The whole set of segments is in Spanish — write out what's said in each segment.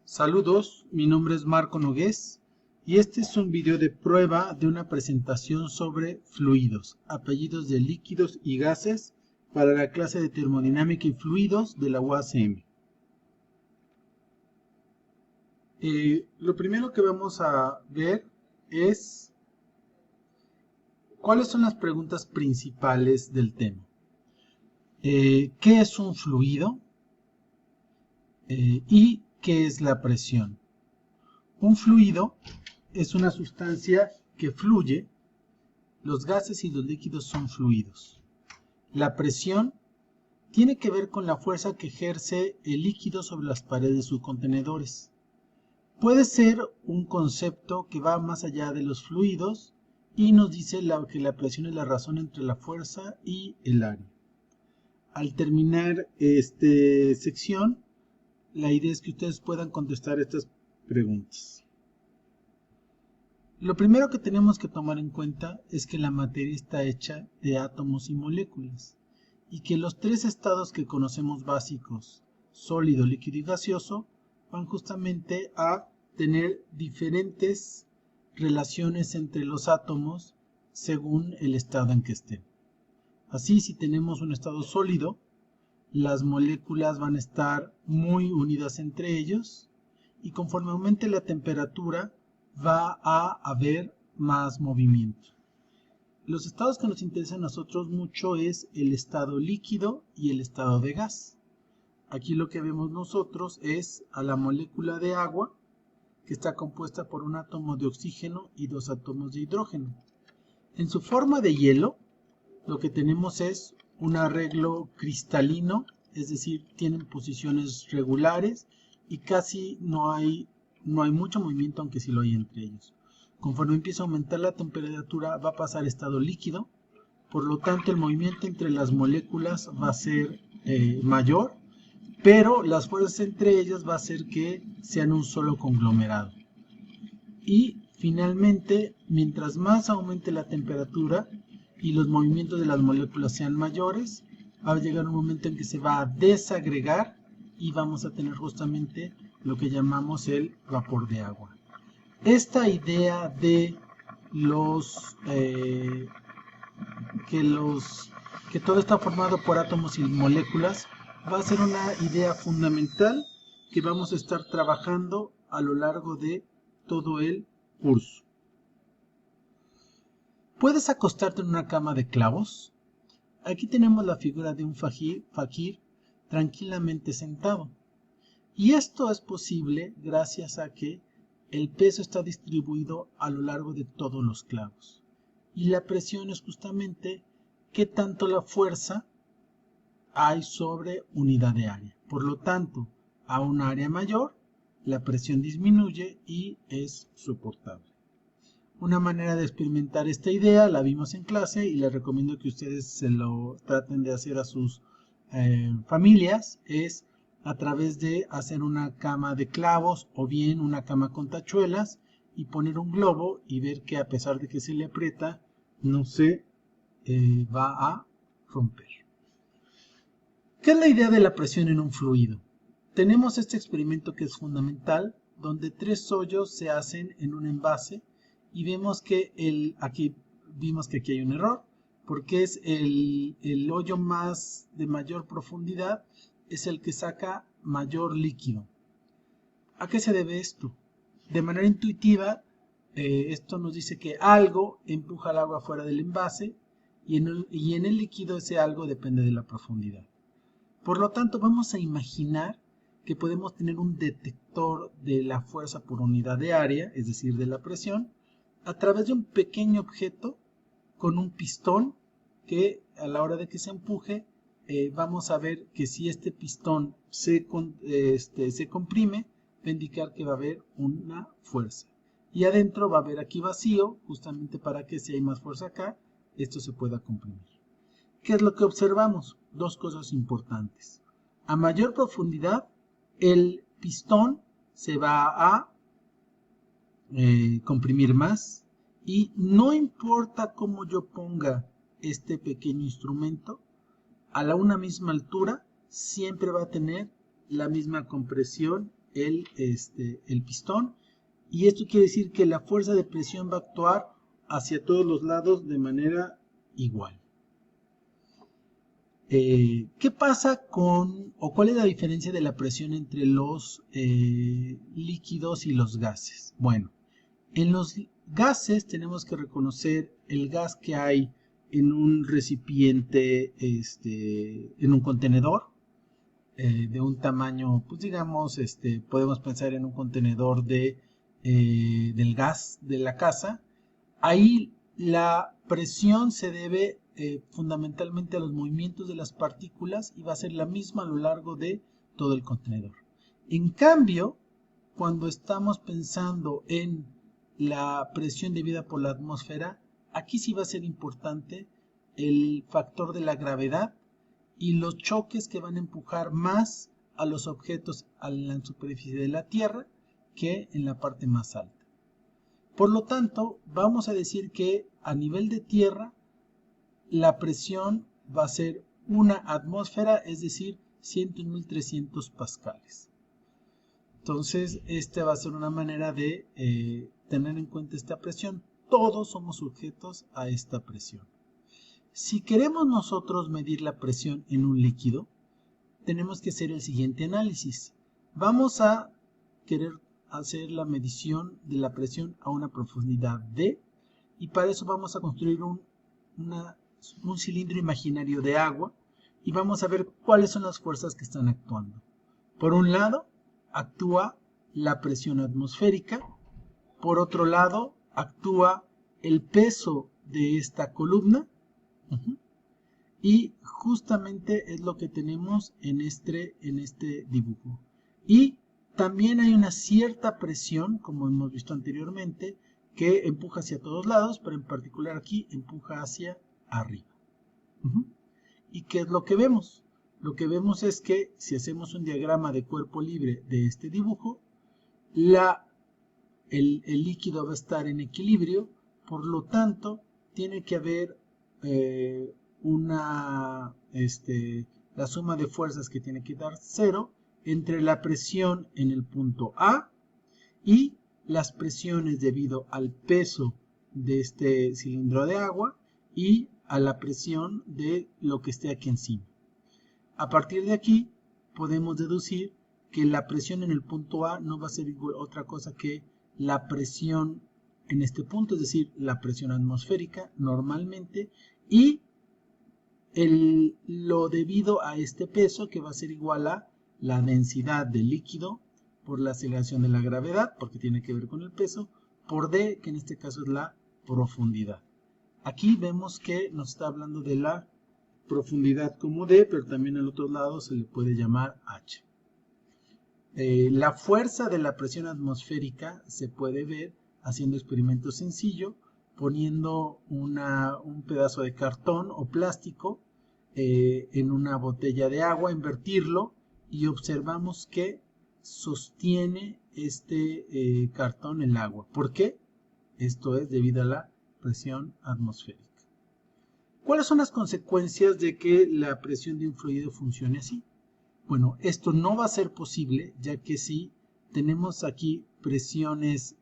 Saludos, mi nombre es Marco Nogués y este es un video de prueba de una presentación sobre fluidos, apellidos de líquidos y gases para la clase de termodinámica y fluidos de la UACM. Lo primero que vamos a ver es cuáles son las preguntas principales del tema. ¿Qué es un fluido? ¿Y qué es la presión? Un fluido es una sustancia que fluye. Los gases y los líquidos son fluidos. La presión tiene que ver con la fuerza que ejerce el líquido sobre las paredes de sus contenedores. Puede ser un concepto que va más allá de los fluidos y nos dice que la presión es la razón entre la fuerza y el área. Al terminar esta sección, la idea es que ustedes puedan contestar estas preguntas. Lo primero que tenemos que tomar en cuenta es que la materia está hecha de átomos y moléculas y que los tres estados que conocemos básicos, sólido, líquido y gaseoso, van justamente a tener diferentes relaciones entre los átomos según el estado en que estén. Así, si tenemos un estado sólido, las moléculas van a estar muy unidas entre ellos y conforme aumente la temperatura va a haber más movimiento. Los estados que nos interesan a nosotros mucho es el estado líquido y el estado de gas. Aquí lo que vemos nosotros es a la molécula de agua que está compuesta por un átomo de oxígeno y dos átomos de hidrógeno. En su forma de hielo, lo que tenemos es un arreglo cristalino, es decir, tienen posiciones regulares y casi no hay mucho movimiento, aunque sí lo hay entre ellos. Conforme empieza a aumentar la temperatura, va a pasar a estado líquido, por lo tanto el movimiento entre las moléculas va a ser mayor, pero las fuerzas entre ellas va a hacer que sean un solo conglomerado. Y finalmente, mientras más aumente la temperatura y los movimientos de las moléculas sean mayores, va a llegar un momento en que se va a desagregar y vamos a tener justamente lo que llamamos el vapor de agua. Esta idea de que todo está formado por átomos y moléculas va a ser una idea fundamental que vamos a estar trabajando a lo largo de todo el curso. ¿Puedes acostarte en una cama de clavos? Aquí tenemos la figura de un fakir tranquilamente sentado. Y esto es posible gracias a que el peso está distribuido a lo largo de todos los clavos. Y la presión es justamente qué tanto la fuerza hay sobre unidad de área. Por lo tanto, a un área mayor, la presión disminuye y es soportable. Una manera de experimentar esta idea la vimos en clase y les recomiendo que ustedes se lo traten de hacer a sus familias, es a través de hacer una cama de clavos o bien una cama con tachuelas y poner un globo y ver que a pesar de que se le aprieta no se va a romper. ¿Qué es la idea de la presión en un fluido? Tenemos este experimento que es fundamental, donde tres hoyos se hacen en un envase y vemos que aquí hay un error, porque es el hoyo de mayor profundidad es el que saca mayor líquido. ¿A qué se debe esto? De manera intuitiva, esto nos dice que algo empuja el agua fuera del envase y en el líquido ese algo depende de la profundidad. Por lo tanto, vamos a imaginar que podemos tener un detector de la fuerza por unidad de área, es decir, de la presión, a través de un pequeño objeto con un pistón que a la hora de que se empuje, vamos a ver que si este pistón se comprime, va a indicar que va a haber una fuerza. Y adentro va a haber aquí vacío, justamente para que si hay más fuerza acá, esto se pueda comprimir. ¿Qué es lo que observamos? Dos cosas importantes. A mayor profundidad, el pistón se va a comprimir más y no importa cómo yo ponga este pequeño instrumento, a una misma altura siempre va a tener la misma compresión el pistón, y esto quiere decir que la fuerza de presión va a actuar hacia todos los lados de manera igual. ¿Qué pasa o cuál es la diferencia de la presión entre los líquidos y los gases? Bueno, en los gases tenemos que reconocer el gas que hay en un recipiente, en un contenedor de un tamaño, pues digamos, podemos pensar en un contenedor del gas de la casa. Ahí la presión se debe fundamentalmente a los movimientos de las partículas y va a ser la misma a lo largo de todo el contenedor. En cambio, cuando estamos pensando en la presión debida por la atmósfera, aquí sí va a ser importante el factor de la gravedad y los choques que van a empujar más a los objetos en la superficie de la Tierra que en la parte más alta. Por lo tanto, vamos a decir que a nivel de tierra, la presión va a ser una atmósfera, es decir, 101.300 pascales. Entonces, esta va a ser una manera de tener en cuenta esta presión. Todos somos sujetos a esta presión. Si queremos nosotros medir la presión en un líquido, tenemos que hacer el siguiente análisis. Vamos a querer hacer la medición de la presión a una profundidad D, y para eso vamos a construir un cilindro imaginario de agua y vamos a ver cuáles son las fuerzas que están actuando. Por un lado, actúa la presión atmosférica, por otro lado, actúa el peso de esta columna, y justamente es lo que tenemos en este dibujo. Y también hay una cierta presión, como hemos visto anteriormente, que empuja hacia todos lados, pero en particular aquí empuja hacia arriba. ¿Y qué es lo que vemos? Lo que vemos es que si hacemos un diagrama de cuerpo libre de este dibujo, el líquido va a estar en equilibrio, por lo tanto, tiene que haber la suma de fuerzas que tiene que dar 0 entre la presión en el punto A y las presiones debido al peso de este cilindro de agua y a la presión de lo que esté aquí encima. A partir de aquí podemos deducir que la presión en el punto A no va a ser otra cosa que la presión en este punto, es decir, la presión atmosférica normalmente, y lo debido a este peso, que va a ser igual a la densidad del líquido por la aceleración de la gravedad, porque tiene que ver con el peso, por D, que en este caso es la profundidad. Aquí vemos que nos está hablando de la profundidad como D, pero también al otro lado se le puede llamar H. La fuerza de la presión atmosférica se puede ver haciendo experimentos sencillos, poniendo un pedazo de cartón o plástico en una botella de agua, invertirlo y observamos que sostiene este cartón el agua. ¿Por qué? Esto es debido a la presión atmosférica. ¿Cuáles son las consecuencias de que la presión de un fluido funcione así? Bueno, esto no va a ser posible, ya que si tenemos aquí presiones,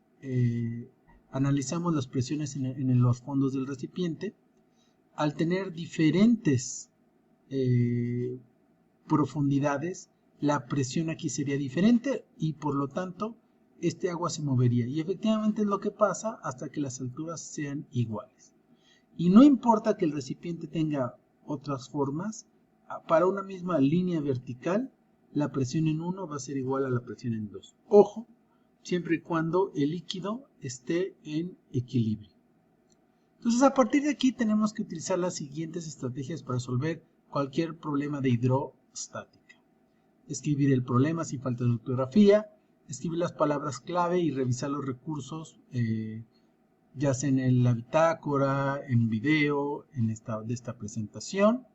analizamos las presiones en los fondos del recipiente, al tener diferentes profundidades, la presión aquí sería diferente y por lo tanto este agua se movería. Y efectivamente es lo que pasa hasta que las alturas sean iguales. Y no importa que el recipiente tenga otras formas, para una misma línea vertical, la presión en 1 va a ser igual a la presión en 2. Ojo, siempre y cuando el líquido esté en equilibrio. Entonces, a partir de aquí tenemos que utilizar las siguientes estrategias para resolver cualquier problema de hidrostática. Escribir el problema sin falta de ortografía, escribir las palabras clave y revisar los recursos, ya sea en la bitácora, en video, de esta presentación.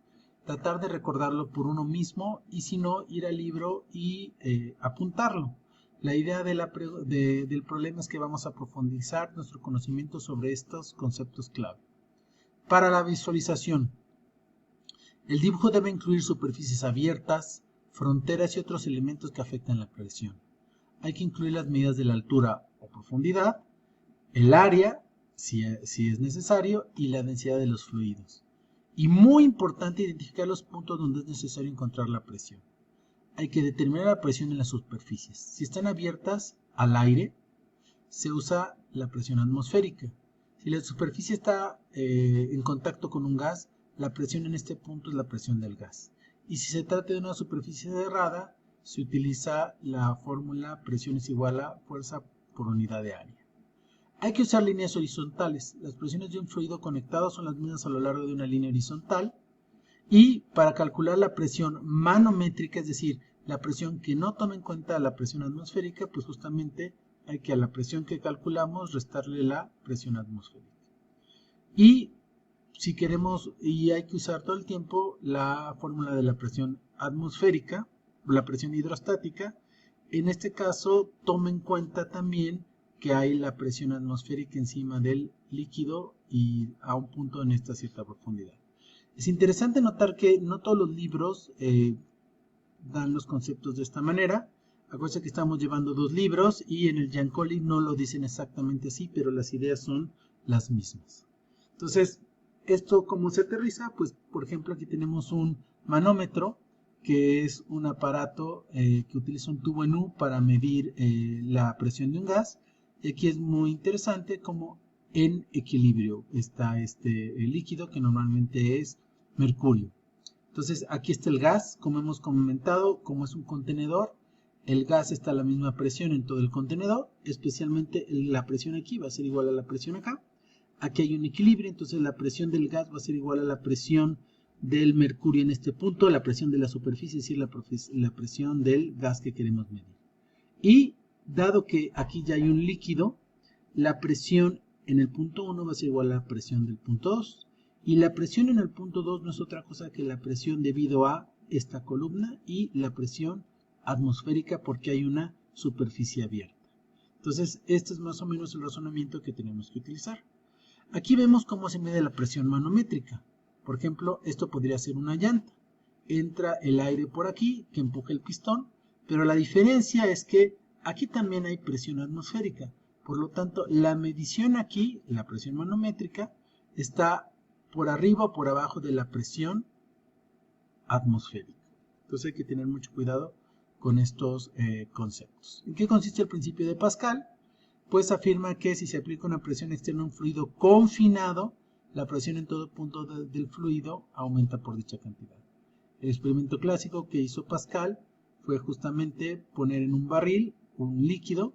Tratar de recordarlo por uno mismo y si no, ir al libro y apuntarlo. La idea del problema es que vamos a profundizar nuestro conocimiento sobre estos conceptos clave. Para la visualización, el dibujo debe incluir superficies abiertas, fronteras y otros elementos que afectan la presión. hay que incluir las medidas de la altura o profundidad, el área, si es necesario, y la densidad de los fluidos. Y muy importante identificar los puntos donde es necesario encontrar la presión. Hay que determinar la presión en las superficies. Si están abiertas al aire, se usa la presión atmosférica. Si la superficie está en contacto con un gas, la presión en este punto es la presión del gas. Y si se trata de una superficie cerrada, se utiliza la fórmula presión es igual a fuerza por unidad de área. Hay que usar líneas horizontales. Las presiones de un fluido conectado son las mismas a lo largo de una línea horizontal. Y para calcular la presión manométrica, es decir, la presión que no toma en cuenta la presión atmosférica, pues justamente hay que a la presión que calculamos restarle la presión atmosférica. Y si queremos, y hay que usar todo el tiempo la fórmula de la presión atmosférica, la presión hidrostática. En este caso, toma en cuenta también que hay la presión atmosférica encima del líquido y a un punto en esta cierta profundidad. Es interesante notar que no todos los libros dan los conceptos de esta manera. Acuérdense que estamos llevando 2 libros y en el Giancoli no lo dicen exactamente así, pero las ideas son las mismas. Entonces, ¿esto cómo se aterriza? Pues, por ejemplo, aquí tenemos un manómetro, que es un aparato que utiliza un tubo en U para medir la presión de un gas. Y aquí es muy interesante como en equilibrio está este líquido, que normalmente es mercurio. Entonces aquí está el gas, como hemos comentado, como es un contenedor, el gas está a la misma presión en todo el contenedor, especialmente la presión aquí va a ser igual a la presión acá. Aquí hay un equilibrio, entonces la presión del gas va a ser igual a la presión del mercurio en este punto, la presión de la superficie, es decir, la presión del gas que queremos medir. Y dado que aquí ya hay un líquido, la presión en el punto 1 va a ser igual a la presión del punto 2. Y la presión en el punto 2 no es otra cosa que la presión debido a esta columna y la presión atmosférica porque hay una superficie abierta. Entonces, este es más o menos el razonamiento que tenemos que utilizar. Aquí vemos cómo se mide la presión manométrica. Por ejemplo, esto podría ser una llanta. Entra el aire por aquí que empuja el pistón, pero la diferencia es que aquí también hay presión atmosférica. Por lo tanto, la medición aquí, la presión manométrica, está por arriba o por abajo de la presión atmosférica. Entonces hay que tener mucho cuidado con estos conceptos. ¿En qué consiste el principio de Pascal? Pues afirma que si se aplica una presión externa a un fluido confinado, la presión en todo punto del fluido aumenta por dicha cantidad. El experimento clásico que hizo Pascal fue justamente poner en un barril un líquido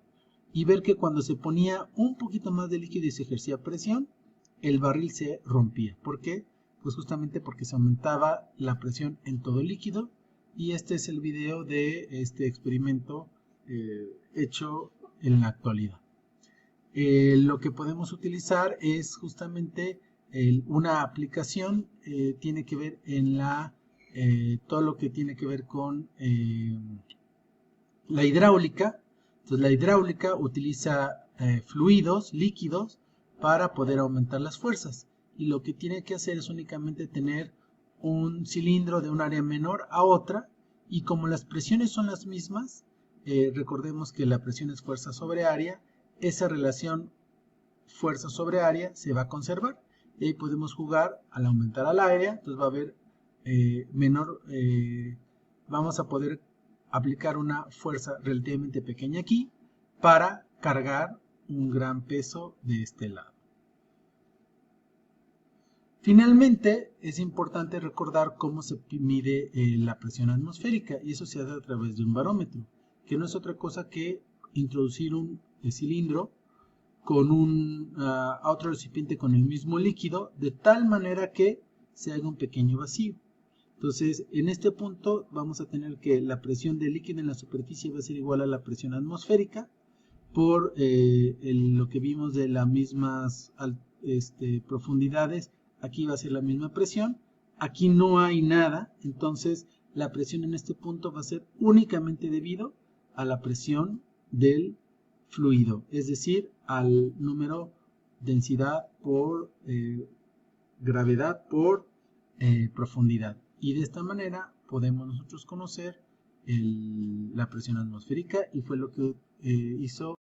y ver que cuando se ponía un poquito más de líquido y se ejercía presión, el barril se rompía. ¿Por qué? Pues justamente porque se aumentaba la presión en todo el líquido. Y este es el video de este experimento hecho en la actualidad. Lo que podemos utilizar es justamente una aplicación, tiene que ver en todo lo que tiene que ver con la hidráulica. Entonces la hidráulica utiliza fluidos, líquidos, para poder aumentar las fuerzas. Y lo que tiene que hacer es únicamente tener un cilindro de un área menor a otra. Y como las presiones son las mismas, recordemos que la presión es fuerza sobre área, esa relación fuerza sobre área se va a conservar. Y ahí podemos jugar al aumentar al área, entonces va a haber vamos a poder aplicar una fuerza relativamente pequeña aquí para cargar un gran peso de este lado. Finalmente, es importante recordar cómo se mide la presión atmosférica y eso se hace a través de un barómetro, que no es otra cosa que introducir un cilindro con otro recipiente con el mismo líquido de tal manera que se haga un pequeño vacío. Entonces, en este punto vamos a tener que la presión del líquido en la superficie va a ser igual a la presión atmosférica por lo que vimos de las mismas profundidades. Aquí va a ser la misma presión. Aquí no hay nada, entonces la presión en este punto va a ser únicamente debido a la presión del fluido, es decir, al número densidad por gravedad por profundidad. Y de esta manera podemos nosotros conocer la presión atmosférica y fue lo que hizo